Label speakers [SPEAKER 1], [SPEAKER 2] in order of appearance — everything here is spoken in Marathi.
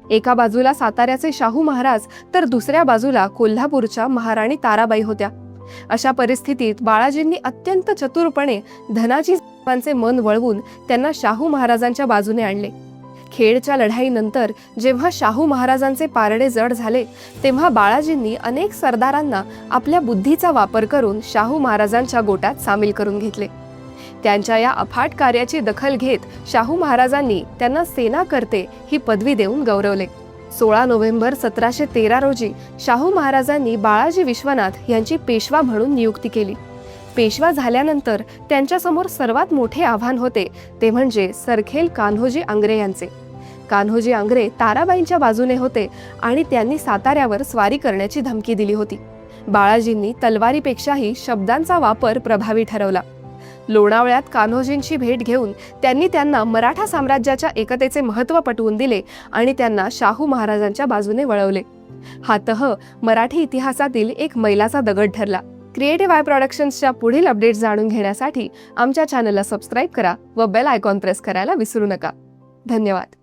[SPEAKER 1] एका बाजूला साताऱ्याचे शाहू महाराज तर दुसऱ्या बाजूला कोल्हापूरच्या महाराणी ताराबाई होत्या। अशा परिस्थितीत बाळाजींनी अत्यंत चतुरपणे धनाजी मन वळवून त्यांना शाहू महाराजांच्या बाजूने आणले। खेडच्या लढाईनंतर जेव्हा शाहू महाराजांचे पारडे जड झाले तेव्हा बाळाजींनी अनेक सरदारांना आपल्या बुद्धीचा वापर करून शाहू महाराजांच्या गोटात सामील करून घेतले। त्यांच्या या अफाट कार्याची दखल घेत शाहू महाराजांनी त्यांना सेनाकर्ते ही पदवी देऊन गौरवले। 16 नोव्हेंबर 1713 रोजी शाहू महाराजांनी बाळाजी विश्वनाथ यांची पेशवा म्हणून नियुक्ती केली। पेशवा झाल्यानंतर त्यांच्यासमोर सर्वात मोठे आव्हान होते ते म्हणजे सरखेल कान्होजी आंग्रे यांचे। कान्होजी आंग्रे ताराबाईंच्या बाजूने होते आणि त्यांनी साताऱ्यावर स्वारी करण्याची धमकी दिली होती। बाळाजींनी तलवारीपेक्षाही शब्दांचा वापर प्रभावी ठरवला। लोणावळ्यात कान्होजींची भेट घेऊन त्यांनी त्यांना मराठा साम्राज्याच्या एकतेचे महत्त्व पटवून दिले आणि त्यांना शाहू महाराजांच्या बाजूने वळवले। हा तह मराठी इतिहासातील एक मैलाचा दगड ठरला। क्रिएटिव्ह आय प्रोडक्शन्सच्या पुढील अपडेट्स जाणून घेण्यासाठी आमच्या चॅनलला सबस्क्राईब करा व बेल आयकॉन प्रेस करायला विसरू नका। धन्यवाद।